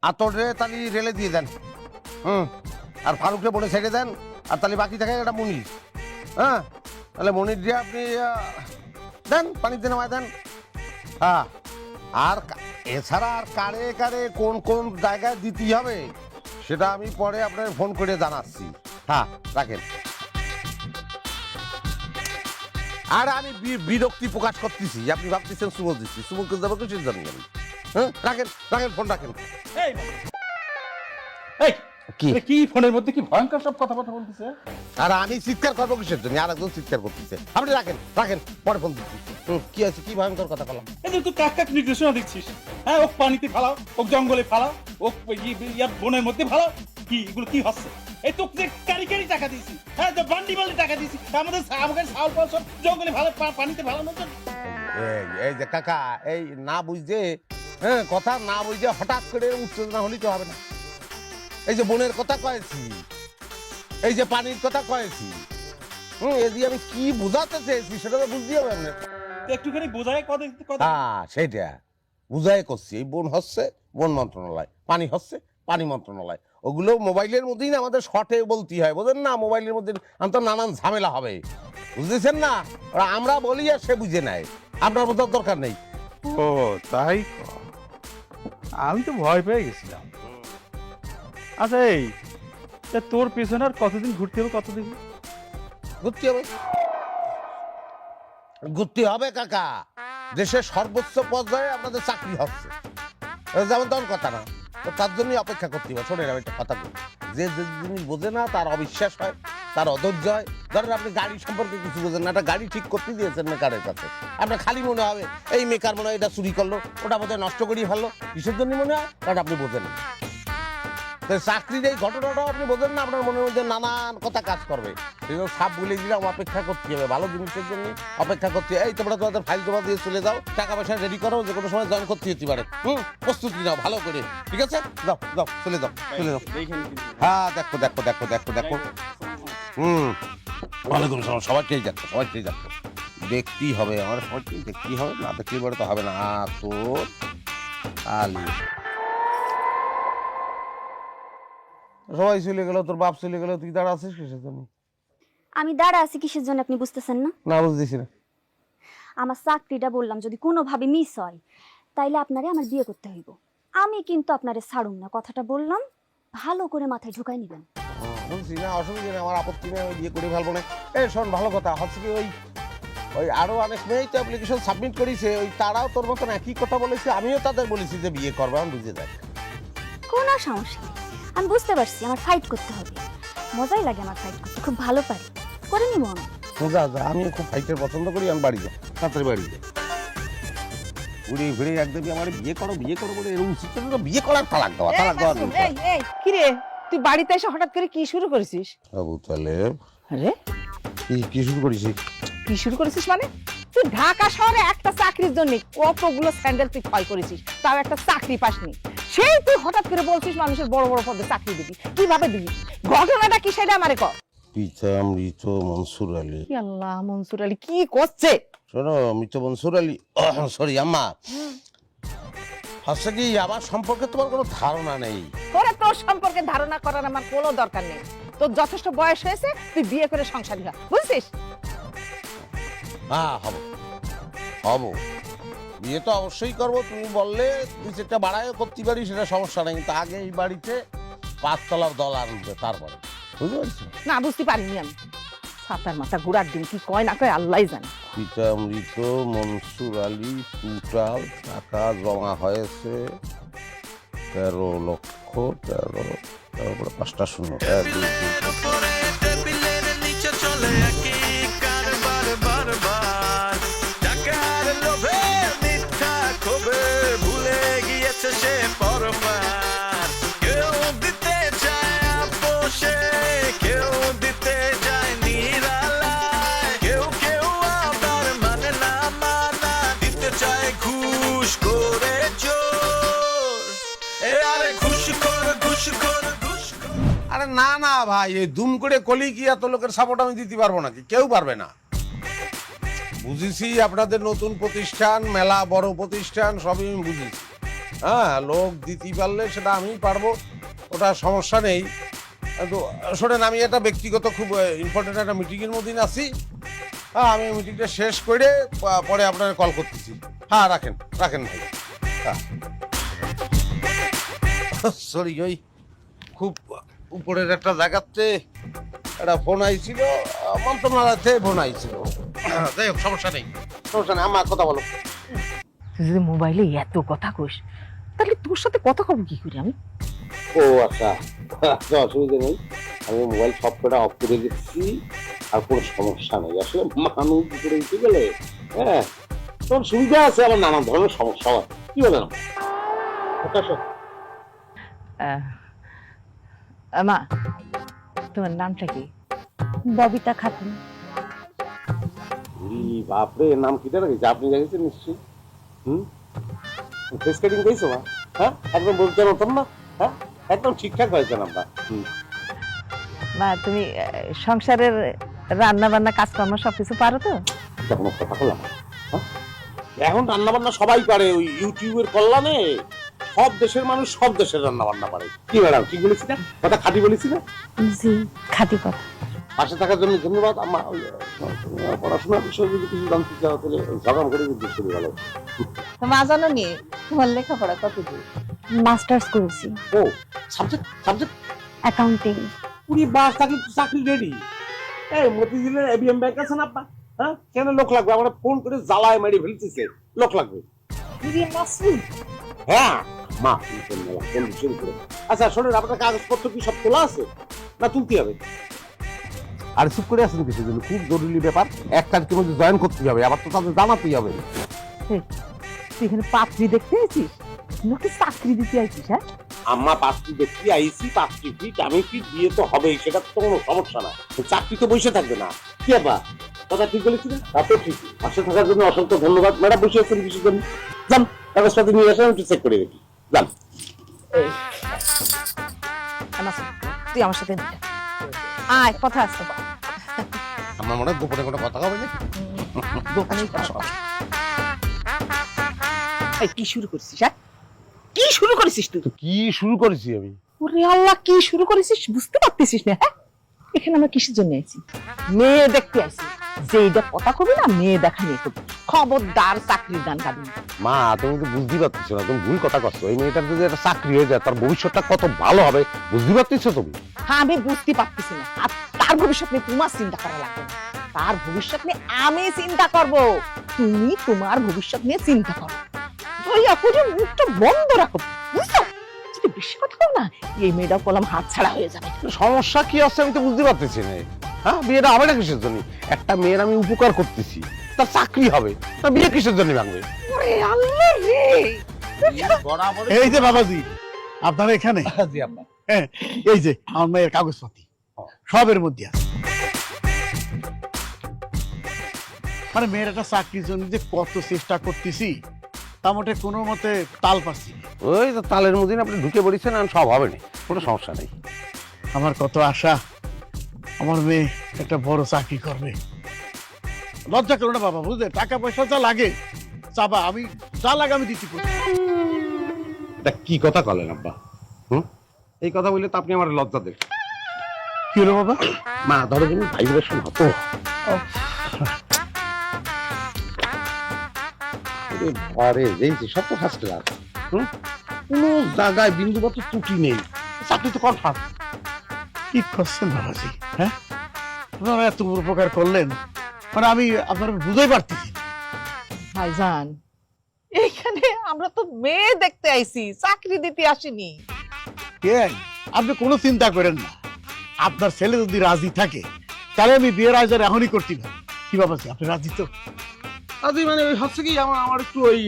আতরে তালি রেলে দিয়ে দেন। আর ফারুককে বলে ছেড়ে দেন। আর তাহলে বাকি থাকে একটা মনির। হ্যাঁ, তাহলে মনির দিয়ে আপনি দেন, পানিতে নামায় দেন। হ্যাঁ, আর এছাড়া আর কারে কারে কোন কোন জায়গায় দিতে হবে সেটা আমি পরে আপনার ফোন করে জানাচ্ছি। হ্যাঁ, রাখেন। আর আমি বিরক্তি প্রকাশ করতেছি, আপনি ভাবতেছেন সুমন দিচ্ছি, সুমনকে যাবো কিসের জন্য আমি? হ্যাঁ, রাখেন রাখেন, ফোন রাখেন। কি ফোনের মধ্যে কি ভয়ঙ্কর সব কথাবার্তা বলতেছে? আর আমি চিৎকার করবো কিসের জন্য? আর একজন চিৎকার করতেছে। আপনি রাখেন রাখেন, পরে ফোন দিচ্ছি। কি আছে, কি ভয়ঙ্কর কথা বললাম? তুই কাক কাক নির্দেশনা দিচ্ছিস? হ্যাঁ, ও পানিতে ফালাও, ও জঙ্গলে ফালাও, ও বনের মধ্যে ফালাও। কি এগুলো কি হচ্ছে? এই তোকে যে কারি টাকা দিয়েছি, হ্যাঁ, বান্ডি বান্ডি টাকা দিয়েছি, আমাদের চাউল পাল সব জঙ্গলে ভালো, পানিতে ফালানোর জন্য। এই যে কাকা, এই না বুঝতে, হ্যাঁ, কথা না বুঝতে হঠাৎ করে উত্তেজনা হলেই তো হবে না। এই যে বনের কথা কয়েছি, এই যে পানির কথা কয়েছি, এই যে আমি কি বোঝাতে চেয়েছি সেটা তো বুঝতে হবে আপনার। একটুখানি বোঝায় কথা। হ্যাঁ, সেটা বুঝাই করছি। এই বন হচ্ছে বন মন্ত্রণালয়, পানি হচ্ছে পানি মন্ত্রণালয়। ওগুলো মোবাইলের মধ্যেই না আমাদের শর্টে বলতে হয়, বোঝেন না? মোবাইলের মধ্যে তো নানান ঝামেলা হবে, বুঝতেছেন না? আমরা বলি আর সে বুঝে নেয়, আপনার বোঝার দরকার নেই। ও তাই, আমি তো ভয় পেয়ে গেছিলাম। আচ্ছা, এই তোর পেছনে আর কতদিন ঘুরতে হবে? কতদিন ঘুরতে হবে? ঘুরতে হবে কাকা, দেশের সর্বোচ্চ পর্যায়ে আপনাদের চাকরি হচ্ছে, যেমন তেমন কথা না। তো তার জন্যই অপেক্ষা করতে হবে। শোনেন, আমি একটা কথা বলি, যে জিনিস বোঝে না তার অবিশ্বাস হয়, তার অধৈর্য হয়। ধরেন আপনি গাড়ি সম্পর্কে কিছু বোঝেন না, একটা গাড়ি ঠিক করতে দিয়েছেন মেকারের কাছে, আপনার খালি মনে হবে এই মেকার মনে হয় এটা চুরি করলো, ওটা বোধহয় নষ্ট করিয়ে ফেললো। কিসের জন্য মনে হয়? কারণ আপনি বোঝেন না। চাকরির এই ঘটনাটাও আপনি বোঝেন না, আপনার মনের মধ্যে নানান কথা কাজ করবে। সেগুলো সব বলে দিলাম, অপেক্ষা করতে হবে, ভালো জিনিসের জন্য অপেক্ষা করতে। এই তোমরা তোমাদের ফাইল জমা দিয়ে চলে যাও, টাকা পয়সা রেডি করো, যে কোনো সময় জয়েন করতে যেতে পারে। প্রস্তুতি নাও ভালো করে, ঠিক আছে? যাও যাও, চলে যাও চলে যাও। হ্যাঁ, দেখো দেখো দেখো দেখো দেখো। ওয়ালাইকুম আসসালাম। সবাইকেই যাচ্ছে, সবাইকেই যাচ্ছে, দেখতেই হবে, আমার সবাইকেই দেখতেই হবে, না দেখলে বলে তো হবে না। তোর আলি সবাই চলে গেল, তোর বাপ চলে গেল, তুই দাঁড়া আছিস কিসের জন্য? আমি দাঁড়া আছি কিসের জন্য আপনি বুঝতেছেন না? না, বুঝতেছি না। আমার চাকরিটা বললাম যদি কোনোভাবে মিস হয় তাইলে আপনারে আমার বিয়ে করতে হইব। আমি কিন্তু আপনারে ছাড়ুম না, কথাটা বললাম, ভালো করে মাথায় ঢুকাই নিবেন। বলছি না, অসুবিধা নেই, আমার আপত্তি নেই, আমি বিয়ে করে ফেলবো না। এই শোন, ভালো কথা হচ্ছে কি, ওই আরো অনেক মেয়েই তো অ্যাপ্লিকেশন সাবমিট করেছে, ওই তারাও তোর মতন একই কথা বলেছে, আমিও তাদের বলেছি যে বিয়ে করবো, আমি বুঝে যাই। কোনো সমস্যা নেই, আমি বুঝতে পারছি আমার ফাইট করতে হবে, মজাই লাগে আমার ফাইট করতে, খুব ভালো পারি, করে নিব আমি। যা যা, আমিও খুব ফাইটার পছন্দ করি, আমি বাড়ি যাই, তাড়াতাড়ি বাড়ি যাই। ঘুরে ঘুরে একদমই আমার বিয়ে করো বিয়ে করো বলে এরকম সিস্টেম, তো বিয়ে করার তালাক দেওয়া, তালাক দেওয়া। কি রে, তুই বাড়িতে এসে হঠাৎ করে কি শুরু করেছিস? বাবু তাহলে আরে কি শুরু করেছি? কি শুরু করেছিস মানে? তুই ঢাকা শহরে একটা চাকরির জন্য কতগুলো স্যান্ডেল তুই ক্ষয় করেছিস, তাও একটা চাকরি পাসনি। সেই তুই হঠাৎ করে বলছিস মানুষের বড় বড় পদে চাকরি দিবি, কিভাবে দিবি? ঘটনাটা কি সেটা আমারে কর। মৃত মনসুর আলী। আল্লাহ, মনসুর আলী কি করছে? শোনো, মৃত মনসুর আলী, সরি আম্মা, হচ্ছে কি আমার সম্পর্কে তোমার কোনো ধারণা নেই। তোর সম্পর্কে ধারণা করার আমার কোনো দরকার নেই। তোর যথেষ্ট বয়স হয়েছে, তুই বিয়ে করে সংসারী হ, বুঝছিস? হ্যাঁ, হবো, বিয়ে তো অবশ্যই করবো। তুমি বললে দুই চারটা বাড়াইও করতে পারি, সেটা সমস্যা নেই, কিন্তু আগে এই বাড়িতে 5 তলার দল আনবে, তারপরে। বুঝতে পারছি না, বুঝতে পারিনি আমি। সাতার মাথা ঘোরার দিন কি কয় না কয় আল্লাহ জানে। পিতা মৃত মনসুর আলী, টোটাল টাকা জমা হয়েছে 13 লক্ষ 13, তারপরে 5টা শূন্য। ভুলে গিয়েছে সে পরপার, কেউ দিতে চায় আপোষে, কেউ দিতে চায় নিরালায়, কেউ কেউ আবার মানে না মানা, দিতে চায় ঘুষ করে চোর। আরে ঘুষ কর ঘুষ কর ঘুষ কর। আরে না না ভাই, এই দুম করে কলি কি এত লোকের সাপোর্ট আমি দিতে পারবো নাকি? কেউ পারবে না। বুঝেছি আপনাদের নতুন প্রতিষ্ঠান, মেলা বড় প্রতিষ্ঠান, সবই আমি বুঝেছি, হ্যাঁ, লোক দিতে পারলে সেটা আমিই পারবো, ওটা সমস্যা নেই। কিন্তু শোনেন, আমি একটা ব্যক্তিগত খুব ইম্পর্টেন্ট একটা মিটিংয়ের মধ্যে আছি। হ্যাঁ, আমি মিটিংটা শেষ করে পরে আপনাকে কল করতেছি। হ্যাঁ, রাখেন রাখেন ভাই। হ্যাঁ, সরি, ওই খুব উপরের একটা জায়গাতে একটা ফোন আইছিল, মন্ত্রণালয় থেকে ফোন আইছিল। যাই হোক, সমস্যা নেই সমস্যা নেই, আমার কথা বলো। তুই যদি মোবাইলে এত কথা কইস তাহলে তোর সাথে কথা কব কি করে আমি? ও আচ্ছা, অসুবিধা নেই, আমি মোবাইল সফটওয়্যারটা অফ করে দিচ্ছি, আর কোনো সমস্যা নেই। আসলে মানুষ করে দিতে গেলে হ্যাঁ তখন সুবিধা আছে, আবার নানান ধরনের সমস্যা হয়। কি বলে না মা, তোমার নামটা কি? ববিতা খাতুন। বাপরে, নাম কি রেখেছে? আপনি রেখেছেন নিশ্চয়ই। ফেস কাটিং করেছো মা? হ্যাঁ, একদম বলতে নতুন না? হ্যাঁ, একদম ঠিকঠাক হয়েছে নামটা। মা, তুমি সংসারের রান্না বান্না কাজকর্ম সবকিছু পারো তো? এটা কোনো কথা বললাম? এখন রান্না বান্না সবাই পারে, ওই ইউটিউবের কল্যাণে সব দেশের মানুষ সব দেশের রান্না বান্না পারে। কি ম্যাডাম, ঠিক বলেছি না? কথা খাঁটি বলেছি না? জি, খাঁটি কথা। পাশে থাকার জন্য ধন্যবাদ। আমার পড়াশোনার বিষয়ে যদি কিছু জানতে চাও তাহলে ঝগাম করে কিন্তু শুরু ভালো। মা, জানো নি তোমার লেখাপড়া কত দূর? মাস্টার্স করেছি, ও, সাবজেক্ট সাবজেক্ট অ্যাকাউন্টিং। পুরি বাস থাকলে তো চাকরি রেডি। এই মতিঝিলের এবিএম ব্যাংক আছে না আপা? হ্যাঁ, কেন লোক লাগবে? আমরা ফোন করে জ্বালায় মারি ফেলতেছে, লোক লাগবে। হ্যাঁ মা, শুরু করে। আচ্ছা শোনেন, আপনার কাগজপত্র কি সব তোলা আছে না তুলতে হবে? আর চুপ করে আছেন কিছু জন্য, খুব জরুরি ব্যাপার, 1 তারিখের মধ্যে জয়েন করতে হবে, আবার তো তাদের জানাতেই হবে। তুই এখানে পাত্রী দেখতে আইছিস নাকি চাকরি দিতে আইছিস? হ্যাঁ, আম্মা পাত্রী দেখতে আইসি, পাত্রী ফিট আমি ফিট, বিয়ে তো হবেই, সেটা তো কোনো সমস্যা না। চাকরি তো বসে থাকবে না। কি আপা, কথা ঠিক বলেছি না? তা তো ঠিক। পাশে থাকার জন্য অসংখ্য ধন্যবাদ। ম্যাডাম বসে আছেন বিশেষ জন্য, যান কাগজপাতি নিয়ে আসেন, একটু চেক করে দেখি। যান। তুই আমার সাথে আয়, কথা আছে। আমার মনে হয় গোপনে কোনো কথা হবে না। কি শুরু করছিস? হ্যাঁ, কি শুরু করেছিস তুই? কি শুরু করেছি আমি? ওরে আল্লাহ, কি শুরু করেছিস বুঝতে পারতেছিস না? হ্যাঁ, এখানে আমরা কিসের জন্য আইছি? মেয়ে দেখতে আইছি। যেইটা কথা কবি না, মেয়ে দেখা নিয়ে করবি। খবরদার চাকরির দান গাবি না। মা, তুমি তো বুঝতে পারতেছো না, তুমি ভুল কথা করছো। এই মেয়েটার যদি একটা চাকরি হয়ে যায়, তার ভবিষ্যৎটা কত ভালো হবে বুঝতে পারতেছো তুমি? হ্যাঁ, আমি বুঝতে পারতেছি না। আর তার ভবিষ্যৎ নিয়ে তোমার চিন্তা করা লাগবে না। তার ভবিষ্যৎ নিয়ে আমি চিন্তা করব। তুমি তোমার ভবিষ্যৎ নিয়ে চিন্তা করো। দয়া করে মুখটা বন্ধ রাখো, বুঝছো? যদি বেশি কথা বল না, এই মেয়েটাও কলম হাত ছাড়া হয়ে যাবে। সমস্যা কি আছে আমি তো বুঝতে পারতেছি না। হ্যাঁ, বিয়েটা হবে না কিসের জন্য? একটা মেয়ের আমি উপকার করতেছি, তার চাকরি হবে, তার বিয়ে কিসের জন্য ভাঙবে? ওরে আল্লাহ রে! এই যে বাবাজি, আপনারা এখানে? জি আব্বা। হ্যাঁ, এই যে আমার মেয়ের কাগজপাতি সবের মধ্যে আছে। মানে মেয়ের একটা চাকরির জন্য যে কত চেষ্টা করতেছি, তা মোটে কোনো মতে তাল পাচ্ছি না। ওই তো তালের মধ্যে আপনি ঢুকে পড়েছেন, আর সব হবে না, কোনো সমস্যা নেই। আমার কত আশা আমার মেয়ে একটা বড় চাকরি করবে। লজ্জা করো না বাবা, বুঝলে? টাকা পয়সা যা লাগে চাবা, আমি যা লাগে আমি দিতে পারি। এটা কি কথা বলেন আব্বা? এই কথা বললে তো আপনি আমার লজ্জা দেন। কি হলো বাবা? মা, ধরো তুমি ভাইব্রেশন হতো। আরে দেখছি সব তো ফার্স্ট ক্লাস, কোনো জায়গায় বিন্দুমাত্র ত্রুটি নেই, চাকরি তো কনফার্ম। কি করছেন বাবাজি? হ্যাঁ, আপনারা এত বড় উপকার করলেন, মানে আমি আপনারা বুঝতেই পারতেছি। ভাইজান, এইখানে আমরা তো মেয়ে দেখতে আইছি, চাকরি দিতে আসিনি। আপনি কোনো চিন্তা করেন না, আপনার ছেলে যদি রাজি থাকে তাহলে আমি বিয়ের আয়োজন এখনই করতে পারি। কি বাবাজি, আপনি রাজি তো? আজ মানে ওই হচ্ছে কি, আমার একটু ওই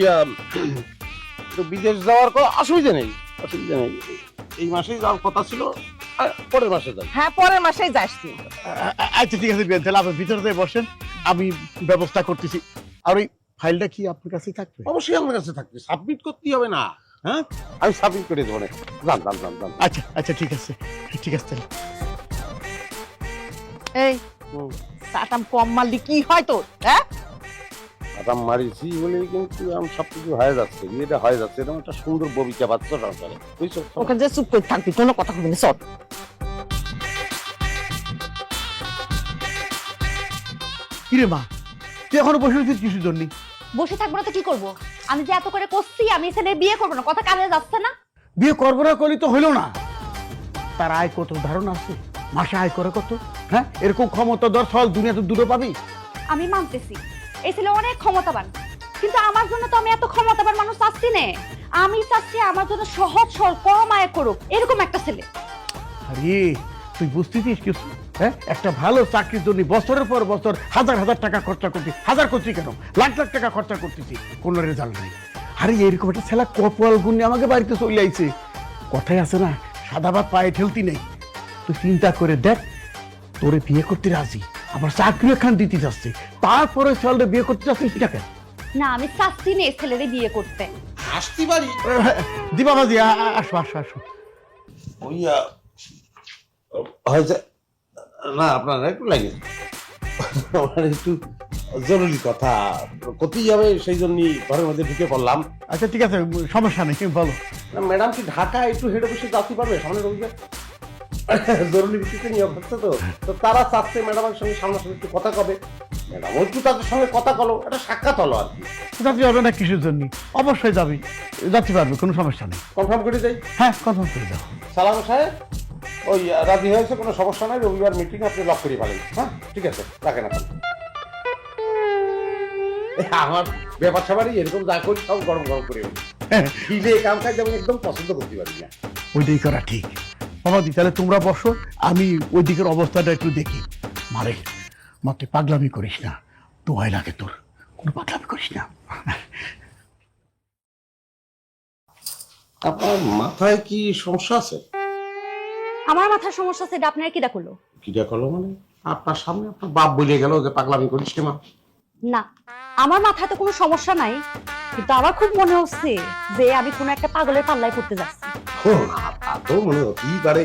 বিদেশ যাওয়ার কোনো অসুবিধা নেই, অসুবিধা নেই। এই মাসেই যাওয়ার কথা ছিল, পরের মাসে যাই। হ্যাঁ, পরের মাসেই যাস তুই। আচ্ছা ঠিক আছে, তাহলে আপনি ভিতরে দিয়ে বসেন, আমি ব্যবস্থা করতেছি। আর ওই ফাইলটা কি আপনার কাছে থাকবে? অবশ্যই আমার কাছে থাকবে, সাবমিট করতেই হবে না? হ্যাঁ, আমি সাবমিট করে দেবো না। যান যান যান যান। আচ্ছা আচ্ছা, ঠিক আছে ঠিক আছে। তাহলে এই চাটাম কম মারলি কি হয় তোর? হ্যাঁ, আরাম মারিছি বলেই কিন্তু আমি সবকিছু হয়ে যাচ্ছে, বিয়েটা হয়ে যাচ্ছে, এরকম একটা সুন্দর ববিকা পাচ্ছ সংসারে, বুঝছো? ওখানে যে চুপ করে থাকবি, কোনো কথা কবি না, চল। কিরে মা, তুই এখনো বসে রয়েছিস কিছুর জন্য? বসে থাকবো না তো কি করবো? আমি যে এত করে করছি আমি এখানে বিয়ে করবো না, কথা কানে যাচ্ছে না? বিয়ে করবো না করলি তো হইলো না। তার আয় কত ধারণা আছে? মাসে আয় করে কত? হ্যাঁ, এরকম ক্ষমতাধর ফল দুনিয়াতে দুটো পাবি? আমি মানতেছি এই ছেলে অনেক ক্ষমতাবান, কিন্তু আমার জন্য তো আমি এত ক্ষমতাবান মানুষ চাচ্ছি না। আমি চাচ্ছি আমার জন্য সহজ সরল কম আয় করুক এরকম একটা ছেলে। আরে তুই বুঝতেছিস কিছু? হ্যাঁ, একটা ভালো চাকরির জন্য বছরের পর বছর হাজার হাজার টাকা খরচা করছি, হাজার করছি কেন, লাখ লাখ টাকা খরচা করতেছি, কোনো রেজাল্ট নেই। আরে এরকম একটা ছেলে কপাল গুণে আমাকে বাড়িতে চলে আইছে। কথাই আছে না, সাদা ভাত পায়ে ঠেলতি নেই। তুই চিন্তা করে দেখ, তোরে বিয়ে করতে রাজি, আবার চাকরি এখান দিতে যাচ্ছে, তারপরে ছেলে বিয়ে করতে যাচ্ছিস সেটা কেন? না আমি চাচ্ছি না এই ছেলেরে বিয়ে করতে। আসতে পারি দিবা বাজি, আসো আসো আসো। ওই হয়েছে না, আপনার একটু লাগে, আমার একটু জরুরি কথা কোথায় যাবে, সেই জন্যই ঘরের মধ্যে ঢুকে পড়লাম। আচ্ছা ঠিক আছে, সমস্যা নেই, বলো। ম্যাডাম কি ঢাকা একটু হেড অফিসে যাতে পারবে সামনে রোগীকে? জরুরি ভিত্তিতে নিয়োগ হচ্ছে তো, তো তারা চাচ্ছে ম্যাডামের সঙ্গে সামনাসামনি একটু কথা কবে, ম্যাডাম একটু তাদের সঙ্গে কথা কলো, একটা সাক্ষাৎ হলো আর কি। যাতে যাবে না কিসের জন্য? অবশ্যই যাবি, যাতে পারবে, কোনো সমস্যা নেই। কনফার্ম করে যাই। হ্যাঁ, কনফার্ম করে দাও। সালাম সাহেব, ওই রাজি হয়েছে, কোনো সমস্যা নাই, রবিবার মিটিং আপনি লক করে ফেলেন। হ্যাঁ ঠিক আছে, রাখেন এখন। আমার ব্যাপার স্যাপারই এরকম যা করি সব গরম গরম করে ফিলে কাম কাজ যেমন একদম পছন্দ করতে পারি না। ওইটাই করা ঠিক। বাবাজি তাহলে তোমরা বসো, আমি ওই দিকের অবস্থাটা একটু দেখি। মারে মাত্র পাগলামি করিস না, দোহাই লাগে তোর, কোনো পাগলামি করিস না। আপনার মাথায় কি সমস্যা আছে? আমার মাথার সমস্যা সেটা আপনার কি ডাকলো? কিটা করলো মানে? আপনার সামনে আপনার বাপ বলে গেল যে পাগলামি করিস না। না আমার মাথায় তো কোনো সমস্যা নাই, কিন্তু আমার খুব মনে হচ্ছে যে আমি কোনো একটা পাগলের পাল্লায় পড়তে যাচ্ছি। তা তো মনে হতেই পারে,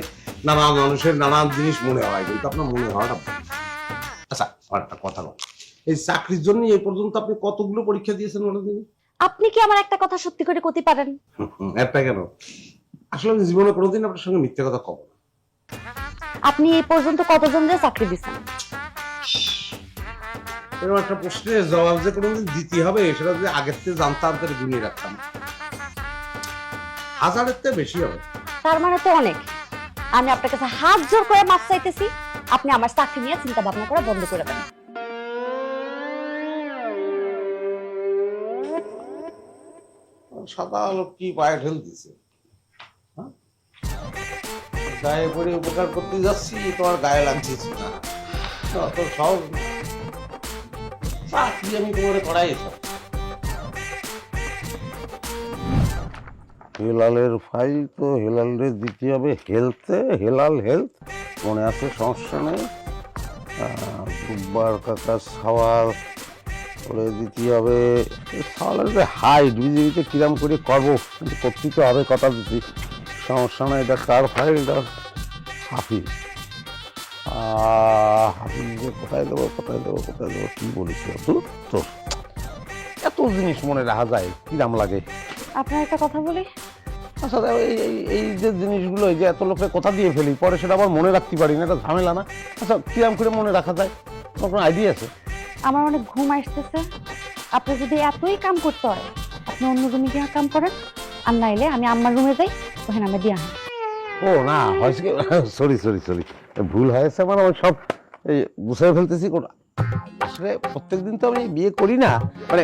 নানান মানুষের নানান জিনিস মনে হয়, কিন্তু আপনার মনে হওয়াটা ভুল। আচ্ছা আমার একটা কথা বল, এই চাকরির জন্য এই পর্যন্ত আপনি কতগুলো পরীক্ষা দিয়েছেন বলে দিন? আপনি কি আমার একটা কথা সত্যি করে করতে পারেন? একটা কেন, আসলে আমি জীবনে কোনোদিন আপনার সঙ্গে মিথ্যে কথা কব না। আপনি এই পর্যন্ত কতজনের চাকরি দিচ্ছেন? এরকম একটা প্রশ্নের জবাব যে কোনোদিন দিতে হবে সেটা যদি আগের থেকে জানতাম তাহলে গুনিয়ে রাখতাম, হাজারের থেকে বেশি হবে। তার মানে তো অনেক। আমি আপনার কাছে হাত জোর করে মাপ চাইতেছি, আপনি আমার চাকরি নিয়ে চিন্তা ভাবনা করা বন্ধ করে দেন। সাদা লোক কি পায়ে ঠেল দিছে, গায়ে পড়ে উপকার করতে যাচ্ছি, তোমার গায়ে লাগছে না, অত সহজ না। চাকরি আমি তোমার করাই এসব। হেলালের ফাইল তো হেলালের দিতে হবে হেলথে, হেলাল হেলথ মনে আছে, সমস্যা নেই। দুব্বার কাকা সওয়াল করে দিতে হবে। সওয়ালের হাইট বিজেপিতে কিরাম করে করবো, কিন্তু করতে তো হবে, কথা দিচ্ছি, সমস্যা নাই। এটা কার ফাইল? এটা হাফিজ। হাফিজকে কোথায় দেবো কোথায় দেবো কোথায় দেবো কি বলিস তো, এত জিনিস মনে রাখা যায়, কিরাম লাগে। আপনার একটা কথা বলি, আচ্ছা এই যে জিনিসগুলো, এই যে এত লোকের কথা দিয়ে ফেলি, পরে সেটা আবার মনে রাখতে পারি না, এটা ঝামেলা না? আচ্ছা কিরাম করে মনে রাখা যায়, তোমার কোনো আইডিয়া আছে? আমার অনেক ঘুম আসতেছে। আপনি যদি এতই কাম করতে হয় আপনি অন্য রুমে গিয়ে কাম করেন, আর নাইলে আমি আম্মার রুমে যাই, ওখানে আমরা দিয়ে আনি। ও না, হয়েছে কি, সরি সরি সরি, ভুল হয়েছে, মানে আমি সব এই গুছিয়ে ফেলতেছি। আসলে প্রত্যেকদিন তো আমি বিয়ে করি না, মানে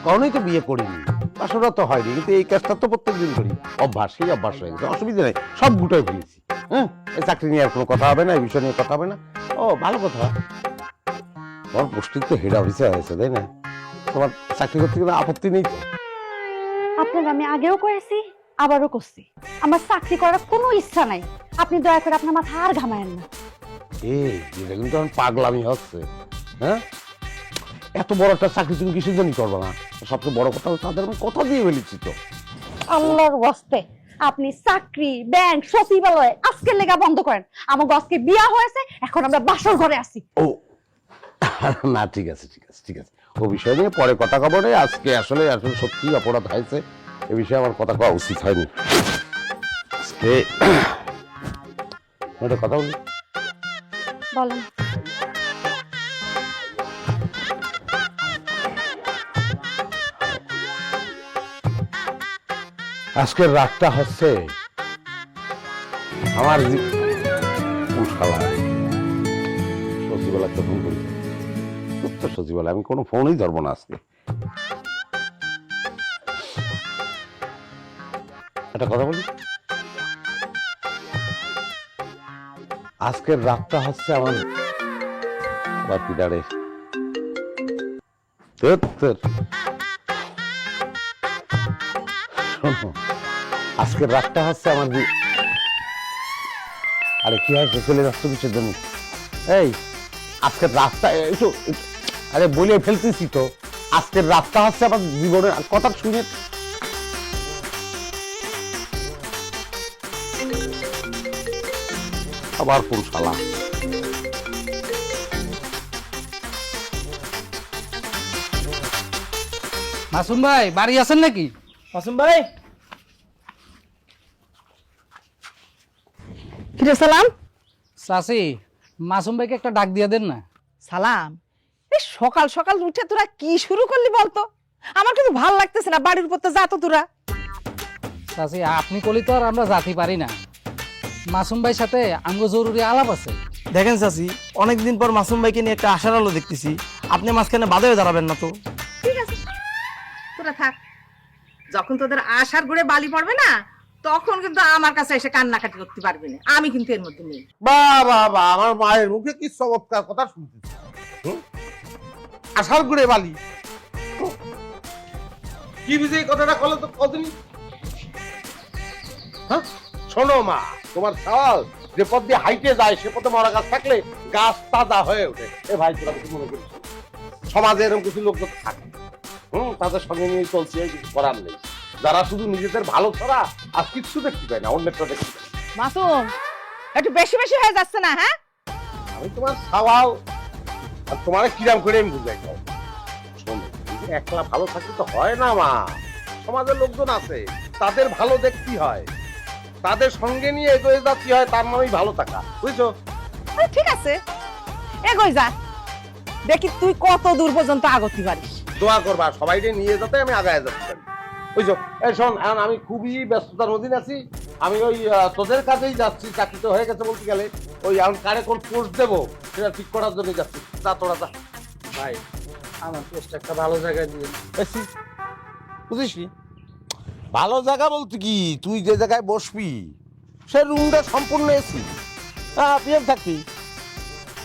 কখনোই তো বিয়ে করিনি, আসলে তো হয়নি, কিন্তু এই কাজটা তো প্রত্যেকদিন করি, অভ্যাস, সেই অভ্যাস হয়ে গেছে, অসুবিধা নেই, সব গুটাই ফেলেছি। হ্যাঁ, এই চাকরি নিয়ে আর কোনো কথা হবে না, এই বিষয় নিয়ে কথা হবে না। ও ভালো কথা, তোমার পোস্টিং তো হেড অফিসে হয়েছে, তাই না? তোমার চাকরি করতে কোনো আপত্তি নেই তো? আপনার আমি আগেও করেছি, আবারও করছি, আমার চাকরি করার কোনো ইচ্ছা নাই। আপনি দয়া করে আপনার মাথা আর ঘামায়েন না। এটা কিন্তু এখন পাগলামি হচ্ছে। হ্যাঁ, এত বড় একটা চাকরি তুমি কিসের জন্য করবে না? সবচেয়ে বড় কথা তাদের আমি কথা দিয়ে ফেলেছি তো। আল্লাহর ওয়াস্তে আপনি চাকরি, ব্যাংক, সচিবালয় আজকের লেগা বন্ধ করেন। আমার আজকে বিয়া হয়েছে, এখন আমরা বাসর ঘরে আছি। ও না, ঠিক আছে ঠিক আছে ঠিক আছে, ও বিষয় নিয়ে পরে কথা কব রে। আজকে আসলে আসলে সত্যি অপরাধ হয়েছে, এ বিষয়ে আমার কথা কওয়া উচিত হয়নি। আজকে একটা কথা বলি, বলেন। আজকের রাতটা হচ্ছে আমার সচিবালয় তো ফোন করি, উত্তর সচিবালয়, আমি কোনো ফোনই ধরবো না আজকে। একটা কথা বলি, আজকের রাতটা হচ্ছে আমার বাকি দাঁড়ে শোনো, আজকের রাতটা হচ্ছে আমার আরে কি হয়েছে চলে যাচ্ছ কিসের জন্য? এই আজকের রাতটা একটু আরে বলে ফেলতেছি তো, আজকের রাতটা হচ্ছে আমার জীবনের কথা শুনে। আবার কোন শালা? মাসুম ভাই বাড়ি আছেন নাকি? মাসুম ভাই, কিরে সালাম? চাচি, মাসুম ভাইকে একটা ডাক দিয়ে দেন না। সালাম, এই সকাল সকাল উঠে তোরা কি শুরু করলি বলতো? আমার কিন্তু ভাল লাগতেছে না, বাড়ির উপর তো যা তো তোরা। চাচি, আপনি কলি তো আর আমরা জাতি পারি না। মাসুম ভাইয়ের সাথে আমগো জরুরি আলাপ আছে। দেখেন চাচি, অনেকদিন পর মাসুম ভাইকে নিয়ে একটা আশার আলো দেখতেছি, আপনি মাঝখানে বাধা হয়ে দাঁড়াবেন না তো? ঠিক আছে, তোরা থাক। যখন তোদের আশার ঘুরে বালি পড়বে না, তখন কিন্তু আমার কাছে এসে কান্নাকাটি করতে পারবি না, আমি কিন্তু এর মধ্যে নেই। বাবা, আমার মায়ের মুখে কি চমৎকার কথা শুনতেছি। আশার গুড়ে বালি, কি বুঝে এই কথাটা কলে তো কদিন। হ্যাঁ শোনো মা, তোমার সওয়াল যে পথ দিয়ে হাইটে যায় সে পথে মরা গাছ থাকলে গাছ তাজা হয়ে ওঠে। এ ভাই তোরা কিছু মনে করিস, সমাজে এরকম কিছু লোক থাকে, তাদের সঙ্গে নিয়ে চলছে, কিছু করার নেই। যারা শুধু নিজেদের ভালো ছাড়া আর কিচ্ছু দেখতে পায় না, অন্যটা দেখতে পায়। মাসুম, একটু বেশি বেশি হয়ে যাচ্ছে না? হ্যাঁ, আমি তোমার সওয়াল আর তোমার কিরাম করে আমি বুঝাই খাও। শোনো, একলা ভালো থাকলে তো হয় না মা, সমাজের লোকজন আছে, তাদের ভালো দেখতে হয়, তাদের সঙ্গে নিয়ে এগোয়ে যাচ্ছি হয়, তার নামেই ভালো থাকা, বুঝছো? আরে ঠিক আছে, এগোই যা, দেখি তুই কত দূর পর্যন্ত আগতে পারিস। দোয়া করবা সবাইকে নিয়ে যাতে আমি আগায় যাতে পারি, বুঝছো? এই শোন, এখন আমি খুবই ব্যস্ততার মধ্যে আছি, আমি ওই তোদের কাছেই যাচ্ছি, চাকরি তো হয়ে গেছে বলতে গেলে, ওই এখন কারে কোন পোস্ট দেবো সেটা ঠিক করার জন্য যাচ্ছি। যা তোরা যা ভাই, আমার পোস্ট একটা ভালো জায়গায় দিয়ে। বুঝিস ভালো জায়গা বলতে কি, তুই যে জায়গায় বসবি সে রুমটা সম্পূর্ণ এসি, পিএম থাকবি,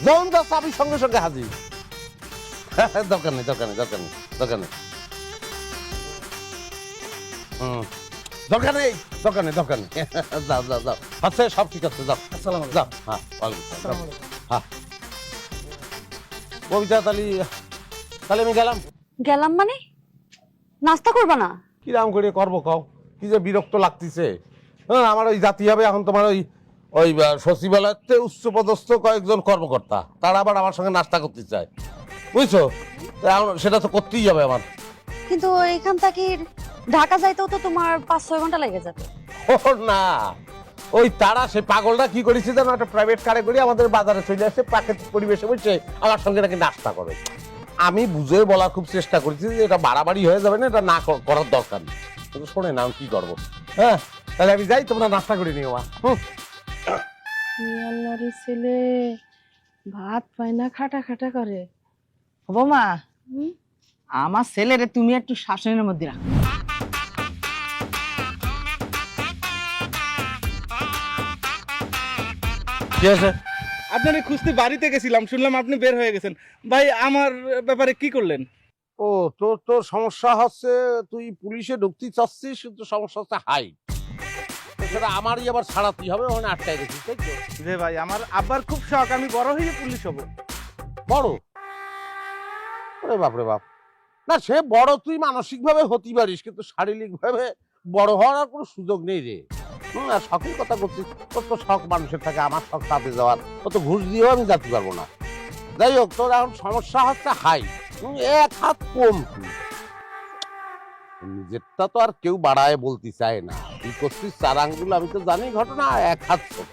যখন যা চাবি সঙ্গে সঙ্গে হাজির। দরকার নেই, দরকার নেই, দরকার নেই, দরকার নেই, দরকার নেই, দরকার নেই, দরকার নেই। যাও যাও যাও, আচ্ছা সব ঠিক আছে, যাও। আসসালামু আলাইকুম। যাও, হ্যাঁ ওয়ালাইকুম। হ্যাঁ কবিতা, তাহলে আমি গেলাম। গেলাম মানে? নাস্তা করবা না? কিরাম করে করবো কও, কি যে বিরক্ত লাগতেছে। হ্যাঁ, আমার ওই জাতি হবে এখন তোমার ওই ওই সচিবালয়তে উচ্চপদস্থ কয়েকজন কর্মকর্তা, তারা আবার আমার সঙ্গে নাস্তা করতে চায়, বুঝছো? এখন সেটা তো করতেই হবে আমার। কিন্তু এখান থেকে ঢাকা যাইতেও তো তোমার 5-6 ঘন্টা লেগে যাবে। ও না, ওই তারা সে পাগলটা কি করেছে যেন, একটা প্রাইভেট কারে করে আমাদের বাজারে চলে আসে, প্রাকৃতিক পরিবেশে বসে আমার সঙ্গে নাকি নাস্তা করে। আমি বুঝে বলার খুব চেষ্টা করেছি যে এটা বাড়াবাড়ি হয়ে যাবে না, এটা না করার দরকার নেই, কিন্তু শোনে না, আমি কি করবো। হ্যাঁ তাহলে আমি যাই, তোমরা নাস্তা করে নিও মা। আল্লাহরে ছেলে ভাত পায় না, খাটা খাটা করে। বৌমা, আমার ছেলেরে তুমি একটু শাসনের মধ্যে রাখো। কি আছে? আপনারে খুঁজতে বাড়িতে গেছিলাম, শুনলাম আপনি বের হয়ে গেছেন। ভাই, আমার ব্যাপারে কি করলেন? ও তোর সমস্যা হচ্ছে তুই পুলিশে ঢুকতে চাচ্ছিস, কিন্তু সমস্যা হচ্ছে হাইট, সেটা আমারই আবার ছাড়াতেই হবে, ওখানে আটকায় গেছিস, তাই তো? যে ভাই, আমার আব্বার খুব শখ আমি বড় হয়ে পুলিশ হব। বড়? ওরে বাপ রে বাপ, না সে বড় তুই মানসিক ভাবে হতে পারিস, কিন্তু শারীরিক ভাবে বড় হওয়ার আর কোনো সুযোগ নেই রে। আর শখের কথা করছিস, তোর তো শখ মানুষের থাকে, আমার শখ তাতে যাওয়ার, ও তো ঘুষ দিয়েও আমি যেতে পারবো না। যাই হোক, তোর এখন সমস্যা হচ্ছে হাইট, এক হাত কম কি? নিজেরটা তো আর কেউ বাড়ায় বলতে চায় না। তুই করছিস 4 আঙ্গুল, আমি তো জানি ঘটনা, এক হাত ছোট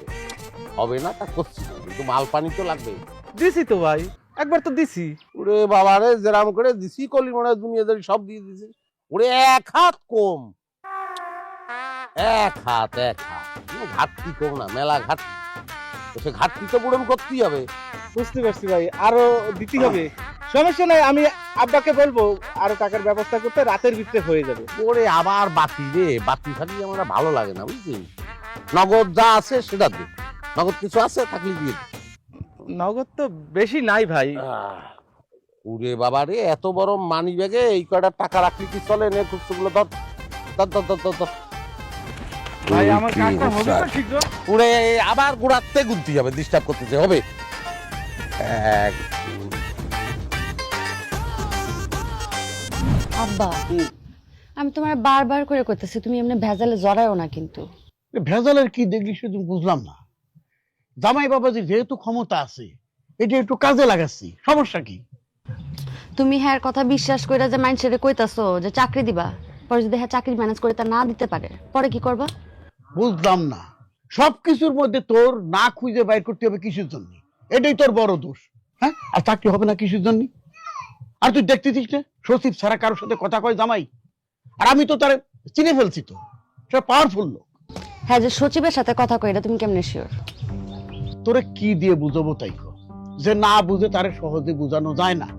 হবে না, তা করছিস না। কিন্তু মাল পানি তো লাগবে। দিছি তো ভাই, একবার তো দিছি। ওরে বাবারে, যেরাম করে দিছি কলি মনে হয় দুনিয়াদারি সব দিয়ে দিছিস। ওরে এক হাত কম, এক হাত কোনো ঘাটতি কম না, মেলা ঘাটতি। তো সে ঘাটতি তো পূরণ করতেই হবে। বুঝতে পারছি ভাই, আরো দিতে হবে। সমস্যা নাই, আমি আব্বাকে বলবো আরো টাকার ব্যবস্থা করতে, রাতের ভিতরে হয়ে যাবে। ওরে আবার বাতি রে, বাতি ফাটি আমার ভালো লাগে না, বুঝলি? নগদ যা আছে সেটা দে। নগদ কিছু আছে থাকলে দিয়ে দে। নগদ তো বেশি নাই ভাই। ওরে বাবা রে, এত বড় মানি ব্যাগে এই কয়টা টাকা রাখলে কি চলে? নে খুচরোগুলো ধর ধর ধর ধর ধর ধর। ভাই আমার কাজটা হবে তো ঠিক তো? ওরে আবার গোড়াতে গুনতে হবে, ডিস্টার্ব করতেছে হবে। এক, আব্বা আমি তোমার বারবার করে কইতেছি তুমি এমনি ভেজালে জড়ায়ও না কিন্তু। ভেজালের কি দেখলি শুধু বুঝলাম না। জামাই বাবাজি যেহেতু ক্ষমতা আছে, এটা একটু কাজে লাগাচ্ছি, সমস্যা কি? তুমি হ্যাঁ কথা বিশ্বাস কইরা যে মাইন্ডসেটে কইতাছো যে চাকরি দিবা, পরে যদি হ্যাঁ চাকরি ম্যানেজ করে তা না দিতে পারে, পরে কি করবা? বুঝলাম না, সবকিছুর মধ্যে তোর না খুঁজে বাইর করতে হবে কিসের জন্য? এটাই তোর বড় দোষ। হ্যাঁ, আর চাকরি হবে না কিসের জন্য? আর তুই দেখতেছিস না সচিব ছাড়া কারোর সাথে কথা কয় জামাই? আর আমি তো তারে চিনে ফেলছি, তো সে পাওয়ারফুল লোক। হ্যাঁ, যে সচিবের সাথে কথা কই এটা তুমি কেমনে শিওর? তোরে কি দিয়ে বুঝাবো তাই কর, যে না বুঝে তারে সহজে বুঝানো যায় না।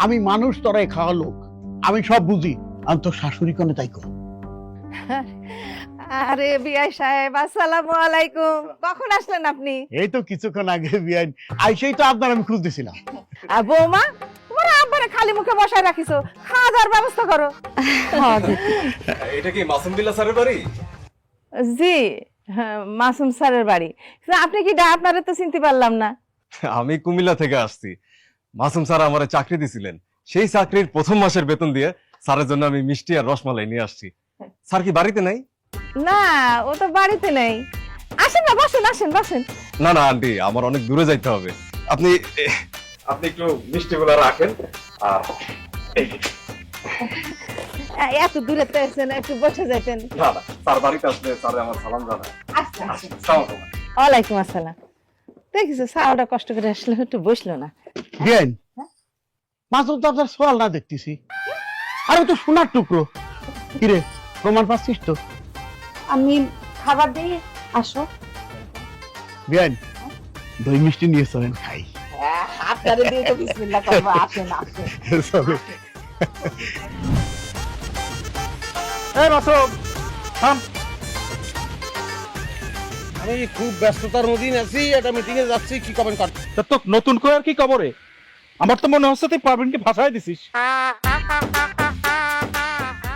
আমি মানুষ, তোরাই খাওয়া লোক, আমি সব বুঝি। আমি তো শাশুড়ি কোনে তাই কর। আরে বিআই সাহেব, আসসালামু আলাইকুম। কখন আসলেন আপনি? এই তো কিছুক্ষণ আগে বিয়াইন আইসেই তো আপনার আমি খুঁজতেছিলাম। আর বৌমা, তোমার আব্বারে খালি মুখে বসায় রাখিছো, খাওয়া দাওয়ার ব্যবস্থা করো। এটা কি মাসুম বিল্লাহ স্যারের বাড়ি? জি, হ্যাঁ, মাসুম স্যারের বাড়ি। আপনি কি আপনারে তো চিনতে পারলাম না। আমি কুমিল্লা থেকে আসছি। মাসুম স্যার আমারে চাকরি দিছিলেন, সেই চাকরির প্রথম মাসের বেতন দিয়ে স্যারের জন্য আমি মিষ্টি আর রসমালাই নিয়ে আসছি। স্যার কি বাড়িতে নাই? না, ও তো বাড়িতে নেই। আসেন না, বসেন, আসেন বসেন। না না আন্টি, আমার অনেক দূরে যাইতে হবে। আপনি আপনি একটু মিষ্টিগুলো রাখেন। আর এত দূরে তো এসেছেন, একটু বসে যাইতেন। না না, স্যার বাড়িতে আসলে স্যারে আমার সালাম জানায়। আচ্ছা, আসেন। আসসালামু আলাইকুম। ওয়ালাইকুম আসসালাম। দেখিস স্যারটা কষ্ট করে আসলে একটু বসলো না। বিয়াইন মাসুদ তো আপনার সোয়াল না দেখতেছি, আর তো সোনার টুকরো। কিরে, প্রমাণ পাচ্ছিস তো? আমি খাবার দিই, আসো। বিয়াইন দই মিষ্টি নিয়ে চলেন খাই। আপনারে দিয়ে তো বিসমিল্লাহ করবো। আসেন আসেন। চলে। এই মাসুম, থাম। আমি খুব ব্যস্ততার মধ্যে আছি, একটা মিটিং এ যাচ্ছি, কি কমেন্ট কর? তা তো নতুন করে আর কি খবরে? আমার তো মনে হচ্ছে তুই পারবিনকে ভাষায় দিছিস।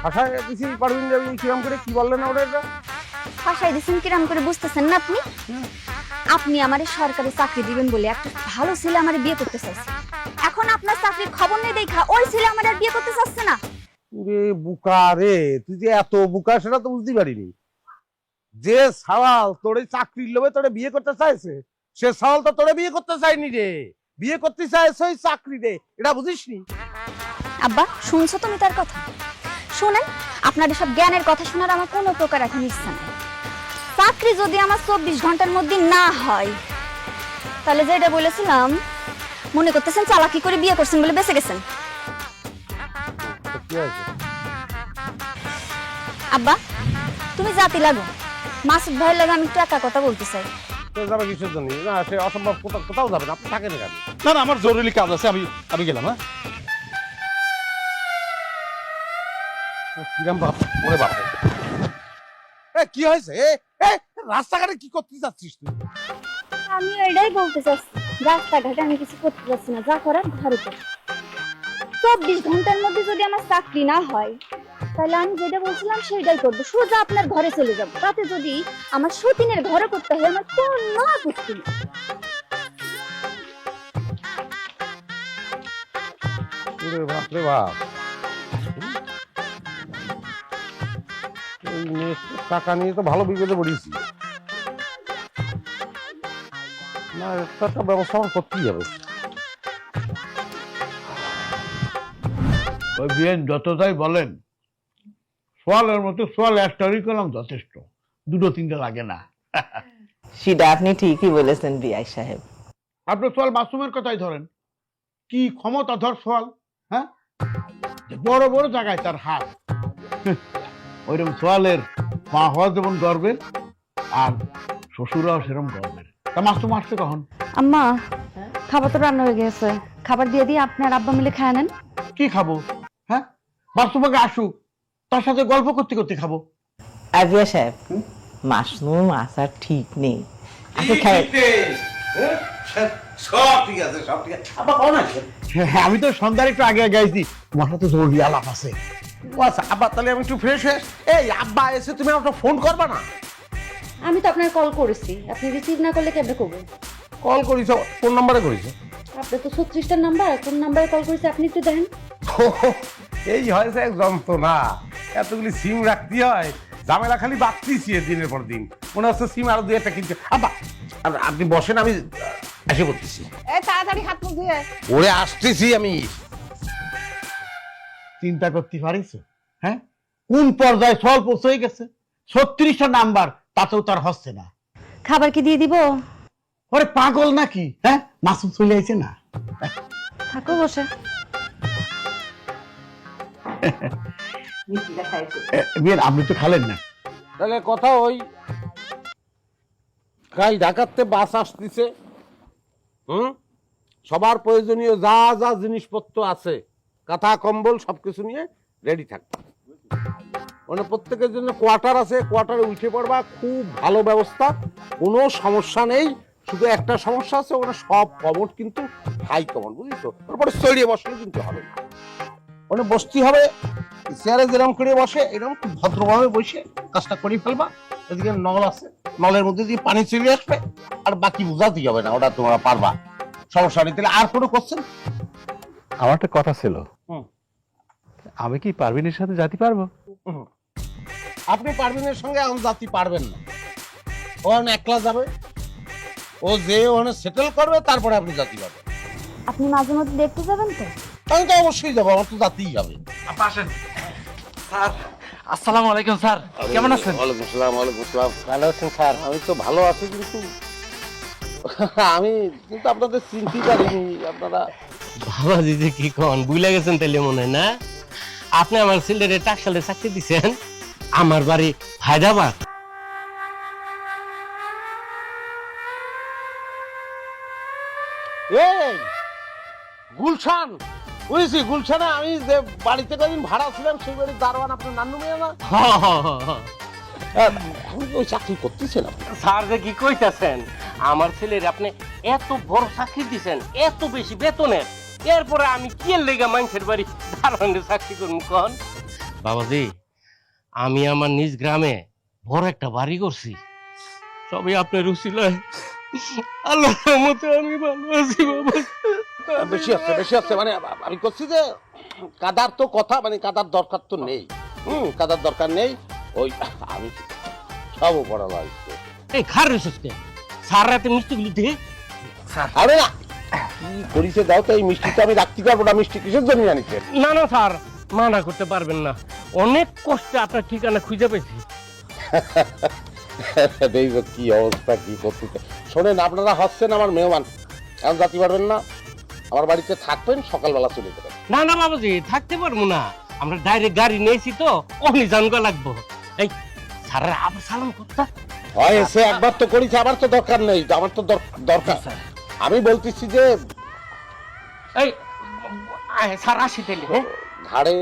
ভাষায় দিছি পারবিন যাবি কিরম করে, কি বললেন না ওটা? ভাষায় দিছেন কিরাম করে বুঝতেছেন না আপনি? আপনি আমারে সরকারি চাকরি দিবেন বলে একটা ভালো ছেলে আমারে বিয়ে করতে চাইছে। এখন আপনার চাকরির খবর নেই দেখা ওই ছেলে আমারে আর বিয়ে করতে চাচ্ছে না। রে বুকা রে, তুই যে এত বুকা সেটা তো বুঝতে পারিনি। যে সাওয়াল তোরে চাকরির লোভে তোরে বিয়ে করতে চাইছে, সে সাওয়াল তো তোরে বিয়ে করতে চায়নি রে, বিয়ে করতে চাইছে ওই চাকরি রে, এটা বুঝিসনি? আব্বা, শুনছো তুমি তার কথা? শুনেন, আপনার এসব জ্ঞানের কথা শোনার আমার কোনো প্রকার এখন ইচ্ছা নেই। চাকরি যদি আমার 24 ঘন্টার মধ্যে না হয়, তাহলে যেটা বলেছিলাম মনে করতেছেন চালাকি করে বিয়ে করছেন বলে বেঁচে গেছেন। কি হয়েছে? আব্বা, তুমি জাতি লাগো, মাসুদ ভাইয়ের লাগে আমি একটু একা কথা বলতে চাই। তো যাবে কিসের জন্য? না, সে অসম্ভব, কোথাও যাবে না, আপনি থাকেন এখানে। না না, আমার জরুরি কাজ আছে, আমি গেলাম। হ্যাঁ, কিরম বাপ, ওরে বাপ। কি হয়েছে? রাস্তাঘাটে কি করতে যাচ্ছিস তুই? আমি এটাই বলতে চাচ্ছি, রাস্তাঘাটে আমি কিছু করতে যাচ্ছি না, যা করার ঘরে করব। 24 ঘন্টার মধ্যে যদি আমার চাকরি না হয়, তাহলে আমি যেটা বলছিলাম সেটাই করবো, সোজা আপনার ঘরে চলে যাবো। তাতে যদি আমার সতীনের ঘরে করতে হয়, আমার কোনো আপত্তি নেই। ওরে বাপ রে বাপ, এই টাকা নিয়ে তো ভালো বিপদে পড়েছি। না, একটা ব্যবস্থা আমার করতেই হবে। ওই বিয়েন যত যাই বলেন, সোয়ালের মতো সোয়াল একটারই করলাম যথেষ্ট, দুটো তিনটে লাগে না। সেটা আপনি ঠিকই বলেছেন বিআই সাহেব। আপনি সোয়াল মাসুমের কথাই ধরেন, কি ক্ষমতাধর সোয়াল, হ্যাঁ, যে বড় বড় জায়গায় তার হাত। ওইরকম সোয়ালের মা হওয়া যেমন গর্বের, আর শ্বশুরাও সেরকম গর্বের। তা মাসুম আসছে কখন? আম্মা, খাবার তো রান্না হয়ে গেছে, খাবার দিয়ে দিয়ে আপনি আর আব্বা মিলে খায় নেন। কি খাবো? হ্যাঁ, মাসুম আগে আসুক, তার সাথে গল্প করতে করতে খাবো। আর বিআই সাহেব, মাশরুম আসার ঠিক নেই, আপনি খায়। সব ঠিক আছে, সব ঠিক আছে। আব্বা কখন আসবেন? হ্যাঁ, আমি তো সন্ধ্যার একটু আগে গাইছি, তোমার সাথে জরুরি আলাপ আছে। ও আচ্ছা, আব্বা তাহলে আমি একটু ফ্রেশ হয়ে, এই আব্বা এসে তুমি আমাকে ফোন করবা না? আমি তো আপনার কল করেছি, আপনি রিসিভ না করলে কেমনে করবেন? কল করিস, কোন নাম্বারে করিস? আপনি তো 36টা নাম্বার, কোন নাম্বারে কল করেছে আপনি একটু দেখেন। এই হয়েছে এক যন্ত্রণা, এতগুলি সিম রাখতে হয়, ঝামেলা খালি বাড়তিছি দিনের পর দিন। মনে হচ্ছে সিম আরো 2-1টা কিনতে। আব্বা আপনি বসেন, আমি এসে করতেছি। এই তাড়াতাড়ি হাত মুখ ধুয়ে। ওরে আসতেছি আমি। চিন্তা করতে পারিস? হ্যাঁ, কোন পর্যায়ে সোয়াল পৌঁছে গেছে, 36টা নাম্বার, তাতেও তার হচ্ছে না। খাবার কি দিয়ে দিব? ওরে পাগল নাকি? হ্যাঁ, মাসুম চলে আইছে না। থাকো বসে। বিয়ের আপনি তো খালেন না। তাহলে কথা ওই কাই ঢাকাতে বাস আসতেছে, সবার প্রয়োজনীয় যা যা জিনিসপত্র আছে, কাঁথা কম্বল সবকিছু নিয়ে রেডি থাকবে। মানে প্রত্যেকের জন্য কোয়ার্টার আছে, কোয়ার্টারে উঠে পড়বা, খুব ভালো ব্যবস্থা, কোনো সমস্যা নেই। শুধু একটা সমস্যা আছে, ওখানে সব কমোড কিন্তু হাই কমোড, বুঝিস? তারপরে চড়িয়ে বসলে কিন্তু হবে না, ওখানে বসতে হবে চেয়ারে যেরকম করে বসে, এরকম খুব ভদ্রভাবে বসে কাজটা করে ফেলবা। এদিকে নল আছে, নলের মধ্যে দিয়ে পানি চলে আসবে, আর বাকি বোঝাতেই হবে না, ওটা তোমরা পারবা, সমস্যা নেই। তাহলে আর কোনো কোশ্চেন? আমার একটা কথা ছিল, হুম। আমি কি পারভিনের সাথে যেতে পারবো? আপনি পারভিনের সঙ্গে এখন জাতি পারবেন না, ও একলা যাবে, ও যে ওখানে সেটেল করবে, তারপরে আপনি জাতি পাবেন। আপনি মাঝে মধ্যে দেখতে যাবেন তো? আমি তো অবশ্যই যাবো, আমার তো জাতিই যাবে। আসেন স্যার। আসসালামু আলাইকুম স্যার, কেমন আছেন? ওয়ালাইকুম আসসালাম। ওয়ালাইকুম আসসালাম। ভালো আছেন স্যার? আমি তো ভালো আছি, কিন্তু আমি কিন্তু আপনাদের চিনতে পারিনি। আপনারা বাবা দিদি কি কোন বুইলা গেছেন তাইলে মনে হয় না? আপনি আমার ছেলেরে টাকশালে চাকরি দিছেন, আমার বাড়ি হায়দ্রাবাদ। এই গুলশান, বুঝেছি, গুলশানে আমি যে বাড়িতে কদিন ভাড়া ছিলাম, সেই বাড়ির দারোয়ান আপনার নান্নু মেয়ে না? ওই চাকরি করতেছেন আপনি? স্যার যে কি কইতাছেন, আমার ছেলের আপনি এত বড় চাকরি দিছেন, এত বেশি বেতনের, এরপরে আমি কি এর লেগা মানুষের বাড়ি দারোয়ানের চাকরি করব কোন? বাবাজি, আমি আমার নিজ গ্রামে বড় একটা বাড়ি করছি, সবই আপনার উসিলায়। আল্লাহর রহমতে আমি ভালো আছি বাবা। বেশি আছে, বেশি আছে, মানে আমি করছি যে কাদার তো কথা, মানে কাদার দরকার তো নেই। কাদার দরকার নেই, ওই আমি সব পড়া লাগছে। এই খার রইছস স্যার রাতে মিষ্টিগুলি দিয়ে। আরে না, কি করিছে দাও তো, এই মিষ্টিটা আমি রাখতে পারবো না। মিষ্টি কিসের জন্য আনিছেন? না না স্যার, মানা করতে পারবেন না, অনেক কষ্টে আপনার ঠিকানা খুঁজে পেয়েছি। দেখব কি অবস্থা, কি করতে। শোনেন, আপনারা হচ্ছেন আমার মেহমান, এখন যাতে পারবেন না, আমার বাড়িতে থাকবেন, সকালবেলা চলে যাবেন। না না বাবাজি, থাকতে পারবো না, আমরা ডাইরেক্ট গাড়ি নিয়েছি তো, অগ্নি জানগা লাগবো। এই স্যারের আবার সালাম করতে হয়, এসে একবার তো করেছে, আবার তো দরকার নেই, আমার তো দরকার। আমি বলতেছি যে এই স্যার আসি তাইলে। হ্যাঁ, ঘাড়ে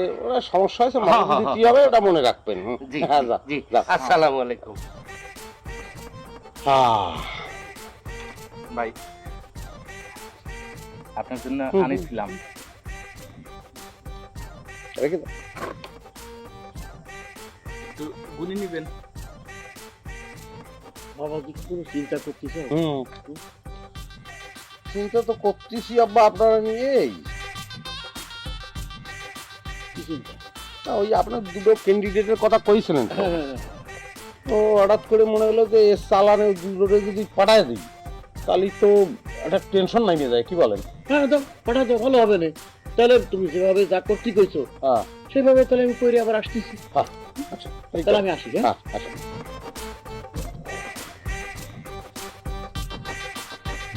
সমস্যা হয়েছে, মাথা কি হবে ওটা মনে রাখবেন। জি হ্যাঁ, যা, জি, যা। আসসালামু আলাইকুম। ভাই, আপনার জন্য আনিছিলাম। রেখে দাও। গুনি নিবেন। বাবা কি কোনো চিন্তা করতেছে? চিন্তা তো করতেছি আব্বা আপনারা নিয়েই। কি চিন্তা? না, ওই আপনার দুটো ক্যান্ডিডেটের কথা কইছিলেন তো। তো হঠাৎ করে মনে হলো যে এর চালানে দুটোরে যদি পাঠায় দিই, তাহলে তো একটা টেনশন নামিয়ে যায়, কি বলেন? হ্যাঁ তো পাঠাতে ভালো হবে না, তাহলে তুমি যেভাবে যা করতে কইছো সেভাবে তাহলে আমি কইরে আবার আসতেছি। আচ্ছা তাহলে আমি আসি। হ্যাঁ আচ্ছা।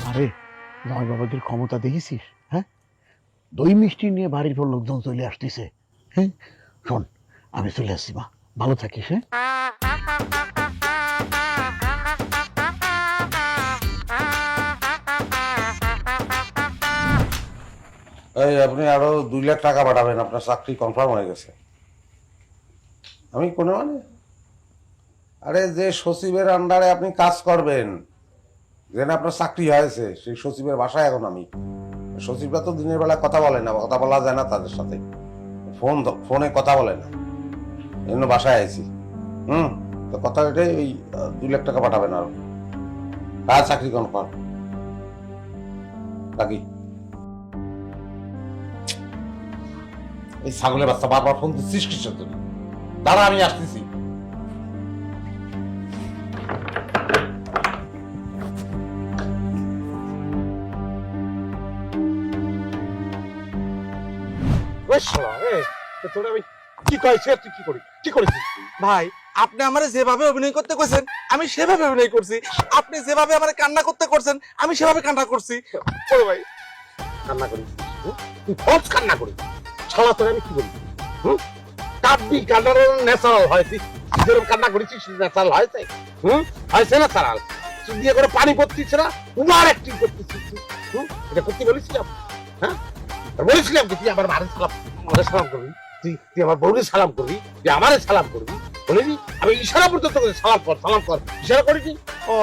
আরে জামাই বাবাদের ক্ষমতা দেখেছিস? হ্যাঁ, দই মিষ্টি নিয়ে বাড়ির পর লোকজন চলে আসতেছে। হ্যাঁ শোন, আমি চলে আসছি মা, ভালো থাকিস। হ্যাঁ এই আপনি আরো 2 লাখ টাকা পাঠাবেন, আপনার চাকরি কনফার্ম হয়ে গেছে। আমি কোনো মানে, আরে যে সচিবের আন্ডারে আপনি কাজ করবেন, যেখানে আপনার চাকরি হয়েছে, সেই সচিবের বাসায় এখন আমি। সচিবরা তো দিনের বেলা কথা বলে না, কথা বলা যায় না তাদের সাথে, ফোনে কথা বলে না, এই জন্য বাসায় আইছি। তো কথা এটাই, ওই 2 লাখ টাকা পাঠাবেন আরো, কাজ চাকরি কনফার্ম। বাকি এই ছাগলের বাচ্চা বারবার ফোন দিচ্ছিস কিসের জন্য? দাঁড়া, আমি আসতেছি। কি কইছে? তুই কি করিস? কি করেছিস ভাই, আপনি আমারে যেভাবে অভিনয় করতে কইছেন আমি সেভাবে অভিনয় করছি। আপনি যেভাবে আমারে কান্না করতে করছেন আমি সেভাবে কান্না করছি। বড় ভাই? কান্না করিস? তুই ফলস কান্না করিস? শালা তোর আমি কি বলি? কাব্যি কান্নার ন্যাচারাল হয়। তুই যেরকম কান্না করেছিস ন্যাচারাল হয়েছে? হয়েছে ন্যাচারাল? তুই দিয়ে করে পানি পড়তিস না, উমার অ্যাক্টিং করতেছিস। এটা করতে বলেছিলাম? হ্যাঁ বলেছিলাম কি তুই আমার বাড়ি সালাম করবি, তুই আমার বউরে সালাম করবি, তুই আমারে সালাম করবি? বলিনি? আমি ইশারা পর্যন্ত করে সালাম কর ইশারা করিনি? ও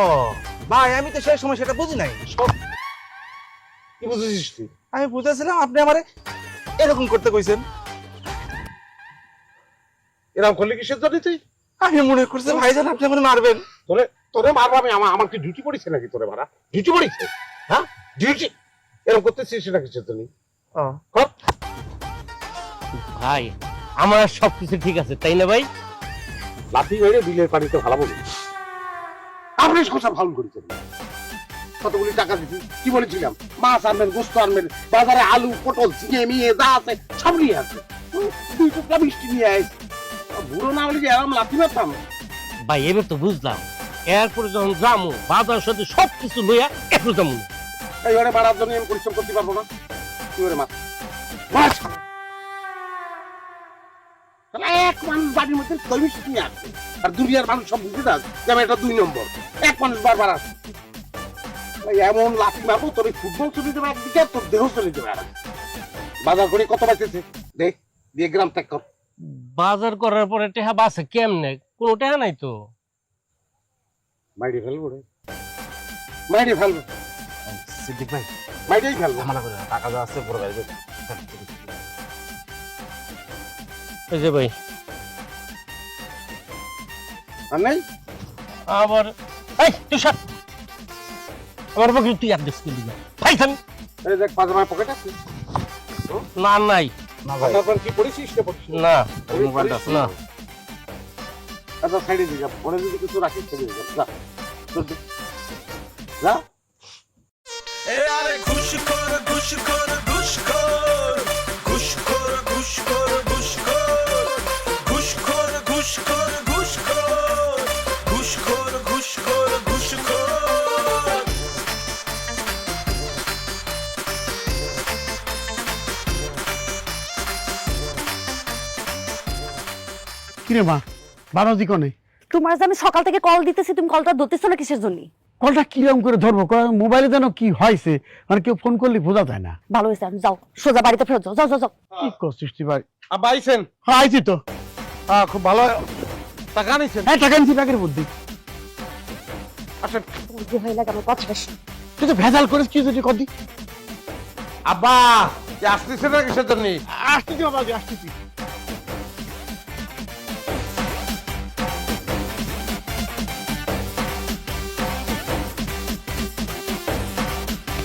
ভাই, আমি তো সেই সময় সেটা বুঝি নাই। কি বুঝেছিস তুই? আমি বুঝেছিলাম আপনি আমারে এরকম করতে কইছেন। এরকম করলে কিসের জন্য তুই? আমি মনে করছি ভাইজান আপনি আমারে মারবেন। তোরে মারবো আমি? আমার কি ডিউটি পড়েছে নাকি তোরে মারা? ডিউটি পড়েছে? হ্যাঁ ডিউটি? এরকম করতেছিস সেটা কিসের জন্য? ভাই আমার সবকিছু ঠিক আছে তাই না ভাই? লাঠি মেরে বিলের পানিতে ভালো বলি আপনি কথা ভালো করেছেন। কতগুলি টাকা দিচ্ছি, কি বলেছিলাম? মাছ আনবেন, গোস্ত আনবেন, বাজারে আলু পটল ঝিঙে মিয়ে যা আছে সব নিয়ে আসবে। 2 টুকরা মিষ্টি নিয়ে আসে। বুড়ো না হলে যে এরকম লাঠি মারতাম? ভাই এবার তো বুঝলাম, এরপরে যখন যামু বাজার সাথে সবকিছু লইয়া একটু যামু। এইবারে মারার জন্য আমি পরিশ্রম করতে পারবো না। কি করে মাছ মাছ এক মানুষ বাড়ির মধ্যে দই মিষ্টি নিয়ে আসবে, আর দুনিয়ার মানুষ সব বুঝে না যে আমি এটা 2 নম্বর। এক মানুষ বারবার আসবে, এমন লাঠি মারবো তোর ফুটবল চলে যাবে একদিকে, তোর দেহ চলে যাবে আর। বাজার করে কত বাঁচেছে দেখ, দিয়ে গ্রাম ত্যাগ কর। বাজার করার পরে টেহা বাসে কেমনে? কোনো টেহা নাই তো। মাইরে ফেলবো রে, মাইরে ফেলবো। সিদ্দিক ভাই, মাইরেই ফেলবো। আমার টাকা যা আছে বড় ভাই। এই যে ভাই আর নাই আবার এই তুই সব আমার পক্ষে তুই আর দেখতে দিবি ভাই। থাম, এই দেখ পাজামার পকেট আছে না নাই না ভাই। আপনার কি পড়েছিস না পড়ছিস? না মোবাইলটা আছে না। আচ্ছা সাইডে দিই, মনে যদি কিছু রাখিস ছেড়ে দিই। যা যা। আরে ঘুষখোর ঘুষখোর ঘুষখোর ঘুষখোর ঘুষখোর ঘুষখোর ঘুষখোর ঘুষখোর ঘুষখোর ঘুষখোর ঘুষখোর ঘুষখোর। কিরে মা, বানজি কোনে? তোমার যে আমি সকাল থেকে কল দিতেছি, তুমি কলটা ধরতেছো না কিসের জন্য? কলটা কিরকম করে ধরবো? মোবাইলে যেন কি হয়েছে, মানে কেউ ফোন করলে বোঝা যায় না। ভালো হয়েছে, আমি যাও সোজা বাড়িতে ফেরত যাও। যাও যাও যাও। কি করছিস তুই ভাই? আব্বা আইছেন? হ্যাঁ আইছি তো। হ্যাঁ খুব ভালো। টাকা নিছেন? হ্যাঁ টাকা নিচ্ছি, টাকার বুদ্ধি। আচ্ছা তোমার যে হয়ে লাগে আমার কথা বেশি। তুই তো ভেজাল করিস কি যদি কদি? আব্বা আসতেছে না কিসের জন্য? আসতেছি বাবা, আসতেছি।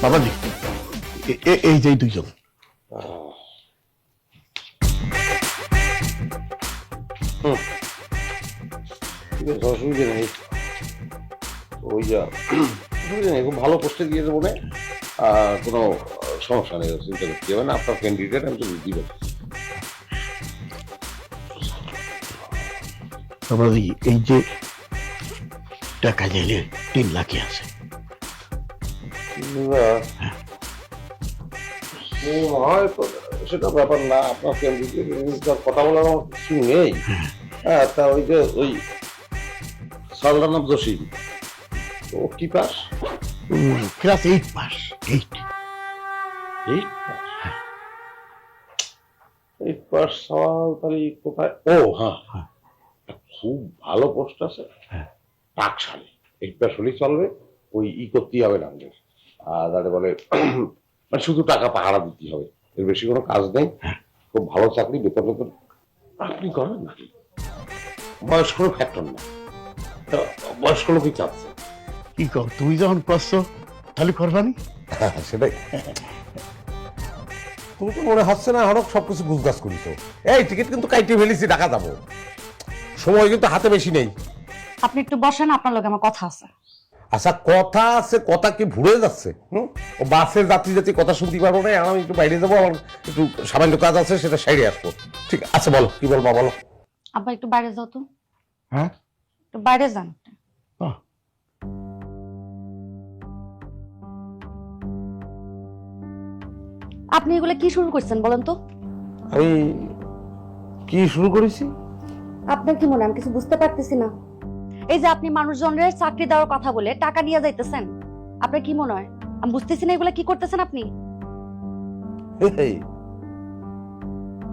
বাবাজি এই যে 2 জন। অসুবিধা নেই, ওই যা অসুবিধা নেই, খুব ভালো পোস্টে দিয়ে দেবো না, কোনো সমস্যা নেই, চিন্তা করতে হবে না, আপনার ক্যান্ডিডেট আমি তো বুঝতে পারছি। বাবাজি এই যে টাকা চাইলে 3 লাখই আছে। সেটা ব্যাপার না, আপনার ক্যান্ডিডেট কথা বলার আমার কিছু নেই। হ্যাঁ, তা ওই যে ওই সালদানাব জসিম, ও কি পাস? Class 8 pass. 8 পাস সওয়াল তাহলে কোথায়? ও হ্যাঁ, খুব ভালো পোস্ট আছে টাকশালে। 8 পাস হলেই চলবে, ওই করতেই হবে না আমাদের। আর আরে বলে মানে শুধু টাকা পাহারা দিতে হবে, এর বেশি কোনো কাজ নেই। খুব ভালো চাকরি, বেতন বেতন আপনি করেন নাকি? বয়স্ক ফ্যাক্টর না, বয়স্ক লোকই চাচ্ছে। কি কর, তুমি যখন করছো তাহলে করবানি? সেটাই। তুমি তো মনে হচ্ছে না হরক সবকিছু গুজগাছ করিস। এই টিকিট কিন্তু কাইটে ফেলেছি, ঢাকা যাবো, সময় কিন্তু হাতে বেশি নেই। আপনি একটু বসেন, আপনার লগে আমার কথা আছে। আচ্ছা কথা আছে, কথা কি ভুলে যাচ্ছে? ও বাসের যাত্রী যাত্রী কথা শুনতে পারবো না, আমি একটু বাইরে যাবো, আমার একটু সামান্য কাজ আছে, সেটা সাইডে আসবো। ঠিক আছে, বলো কি বলবো বলো। আব্বা একটু বাইরে যাও তো। হ্যাঁ, একটু বাইরে যান। আপনি এগুলো কি শুরু করছেন বলেন তো? আমি কি শুরু করেছি? আপনার কি মনে হয় আমি কিছু বুঝতে পারতেছি না? এই যে আপনি মানুষজনের চাকরি দেওয়ার কথা বলে টাকা নিয়ে যাইতেছেন, আপনার কি মনে হয় আমি বুঝতেছি না এগুলা কি করতেছেন আপনি? এই,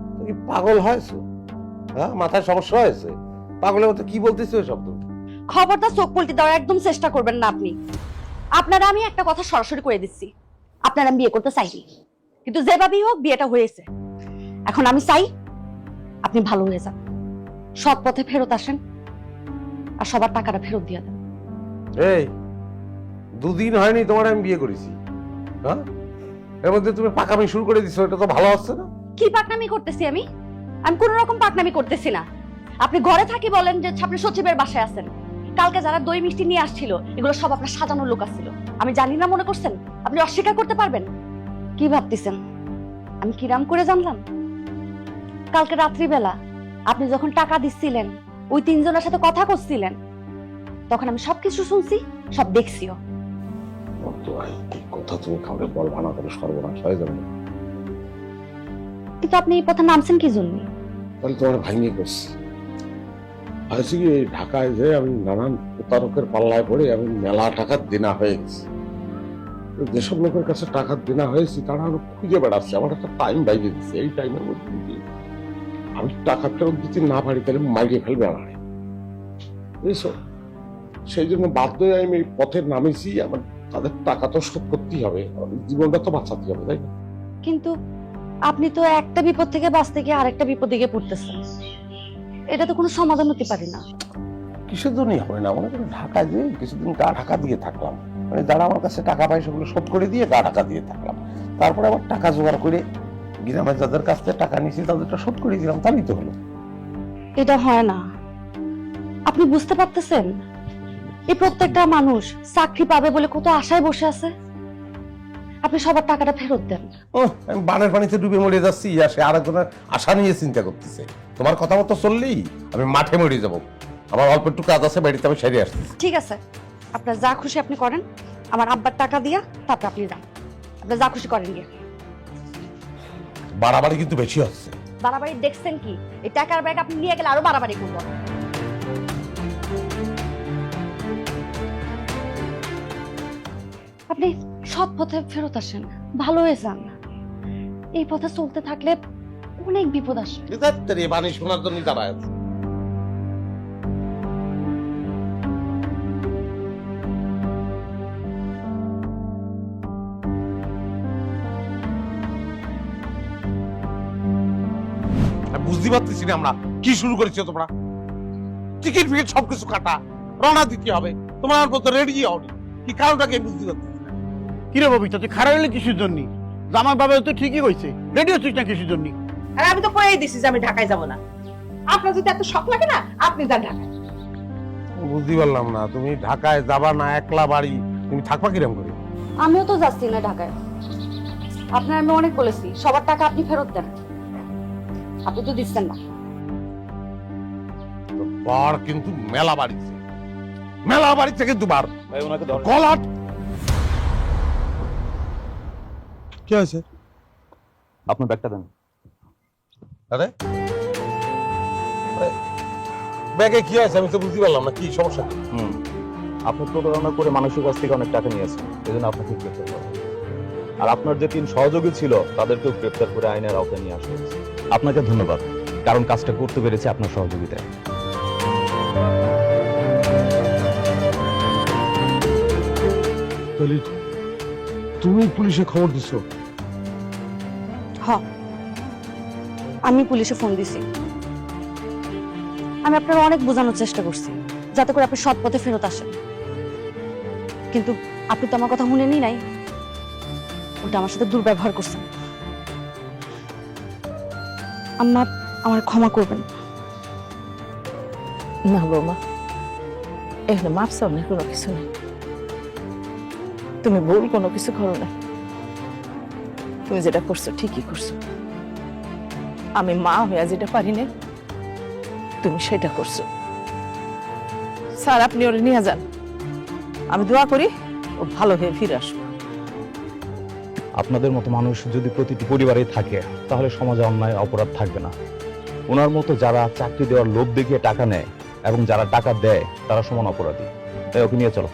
তুমি কি পাগল হয়েছো? হ্যাঁ, মাথায় সমস্যা হয়েছে? পাগলের মতো কি বলতেছো এসব? তো খবরদার চোখ পল্টি দেওয়ার একদম চেষ্টা করবেন না আপনি। আপনারা আমি একটা কথা সরাসরি করে দিচ্ছি, আপনারা আমি বিয়ে করতে চাইনি, কিন্তু যেভাবেই হোক বিয়েটা হয়েছে। এখন আমি চাই আপনি ভালো হয়ে যান, সৎ পথে ফেরত আসেন, আর সবার টাকাটা ফেরত দিয়ে দেন। এই, 2 দিন হয়নি তোমার আমি বিয়ে করেছি, হ্যাঁ, এর মধ্যে তুমি পাকামি শুরু করে দিছো, এটা তো ভালো হচ্ছে না। কি পাকনামি করতেছি আমি? আমি কোন রকম পাকনামি করতেছি না। আপনি ঘরে থাকি বলেন যে আপনি সচিবের বাসায় আছেন, কালকে যারা দই মিষ্টি নিয়ে আসছিল এগুলো সব আপনার সাজানোর লোক আসছিল, আমি জানি না মনে করছেন? আপনি অস্বীকার করতে পারবেন? কি ভাবতেছেন আমি কিরাম করে জানলাম? কালকে রাত্রিবেলা আপনি যখন টাকা দিচ্ছিলেন, ওই 3 জনের সাথে কথা করছিলেন, তখন আমি সবকিছু শুনছি, সব দেখছিও। কথা তুমি কাউকে বলবা না, করে সর্বনাশ হয়ে যাবে। কিন্তু আপনি এই পথে নামছেন কি জন্য? তাহলে তোমার ভাঙিয়ে করছি হয়েছে কি, ঢাকায় যে আমি নানান প্রতারকের পাল্লায় পড়ে আমি মেলা টাকা দেনা হয়ে গেছি। যেসব লোকের কাছে টাকা দেনা হয়েছি তারা আরো খুঁজে বেড়াচ্ছে, আমার একটা টাইম বাইরে দিচ্ছে, এই টাইমের মধ্যে যদি আমি টাকা ফেরত দিতে না পারি তাহলে মাইরে ফেলবে আমায়, বুঝছো? সেই জন্য বাধ্য হয়ে আমি এই পথে নামেছি। আমার তাদের টাকা তো শোধ করতেই হবে, জীবনটা তো বাঁচাতে হবে, তাই না? কিন্তু আপনি তো একটা বিপদ থেকে বাঁচতে গিয়ে আরেকটা বিপদে গিয়ে পড়তেছেন, এটা তো কোনো সমাধান হতে পারে না। কিসের জন্যই হবে না, মনে করেন ঢাকায় যে কিছুদিন গা ঢাকা দিয়ে থাকলাম, মানে যারা আমার কাছে টাকা পায় সেগুলো শোধ করে দিয়ে গা ঢাকা দিয়ে থাকলাম, তারপরে আবার টাকা জোগাড় করে গ্রামে যাদের কাছ থেকে টাকা নিয়েছি তাদেরটা শোধ করে দিলাম, তাই তো হলো। এটা হয় না, আপনি বুঝতে পারতেছেন? এই প্রত্যেকটা মানুষ চাকরি পাবে বলে কত আশায় বসে আছে, আপনি সবার টাকাটা ফেরত দেন। আমি বানের পানিতে ডুবে মরে যাচ্ছি, সে আরেকজনের আশা নিয়ে চিন্তা করতেছে। তোমার কথা মতো চললেই আমি মাঠে মরে যাব, আমার অল্প একটু কাজ আছে, বাড়িতে আমি সেরে আসছি। ঠিক আছে, আপনার যা খুশি আপনি করেন, আমার আব্বার টাকা দিয়া তারপর আপনি যান, আপনি যা খুশি করেন গিয়ে। বাড়াবাড়ি কিন্তু বেশি হচ্ছে। বাড়াবাড়ি দেখছেন কি? এই টাকার ব্যাগ আপনি নিয়ে গেলে আরো বাড়াবাড়ি করবো। আপনি সৎ পথে ফেরত আসেন, ভালো হয়ে যান। এই পথে চলতে থাকলে অনেক বিপদ আসে। বাণী শোনার জন্য দাঁড়ায় আছে। বুঝতে পারতেছি না আমরা কি শুরু করেছি। তোমরা টিকিট ফিকিট সবকিছু কাটা, রওনা দিতে হবে, তোমার মতো রেডি হওনি, কি কারণটাকে বুঝতে পারতেছি না। কিরে ববিতা, তুই খারাপ হলে কিসের জন্য? জামাই বাবা তো ঠিকই কইছে, রেডি হচ্ছিস না কিসের জন্য? আর আমি তো কয়েই দিছি যে আমি ঢাকায় যাব না। আপনার যদি এত শখ লাগে না, আপনি যান ঢাকায়। বুঝতে পারলাম না, তুমি ঢাকায় যাবা না, একলা বাড়ি, তুমি থাকবা কিরম করে? আমিও তো যাচ্ছি না ঢাকায়। আপনার আমি অনেক বলেছি সবার টাকা আপনি ফেরত দেন, আপনি তো দিচ্ছেন না। বার কিন্তু মেলা বাড়িছে, মেলা বাড়িছে কিন্তু বার ভাই ওনাকে ধর। গলাট। কি হয়েছে? আপনার ব্যাগটা দেন। আরে ব্যাগে কি আছে আমি তো বুঝতে পারলাম না, কি সমস্যা কি? আপনি প্রতারণা করে মানুষের কাছ থেকে অনেক টাকা নিয়েছেন, এই জন্য আপনাকে গ্রেপ্তার করা হয়েছে। আর আপনার যে 3 সহযোগী ছিল তাদেরকেও গ্রেপ্তার করে আইনের আওতায় নিয়ে আসা হয়েছে। আপনাকে ধন্যবাদ, কারণ কাজটা করতে পেরেছে আপনার সহযোগিতায়। তাহলে তুমি পুলিশে খবর দিছো? হ, আমি পুলিশে ফোন দিছি। আমি আপনার অনেক বোঝানোর চেষ্টা করছি যাতে করে আপনি সৎ পথে ফেরত আসেন, কিন্তু আপনি তো আমার কথা শুনেনি নাই, ওটা আমার সাথে দুর্ব্যবহার করছেন। আম্মা আমার ক্ষমা করবেন। না বৌমা, এখানে মাপ চাওয়ার কোনো কিছু নেই। তুমি ভুল কোনো কিছু করো না, তুমি যেটা করছো ঠিকই করছো। আমি মা হইয়া যেটা পারি না তুমি সেটা করছো। স্যার আপনি ওরে নিয়ে যান, আমি দোয়া করি ও ভালো হয়ে ফিরে আসবো। আপনাদের মতো মানুষ যদি প্রতিটি পরিবারে থাকে তাহলে সমাজে অন্যায় অপরাধ থাকবে না। ওনার মতো যারা চাকরি দেওয়ার লোভ দেখিয়ে টাকা নেয় এবং যারা টাকা দেয় তারা সমান অপরাধী। তাই ওকে নিয়ে চলো।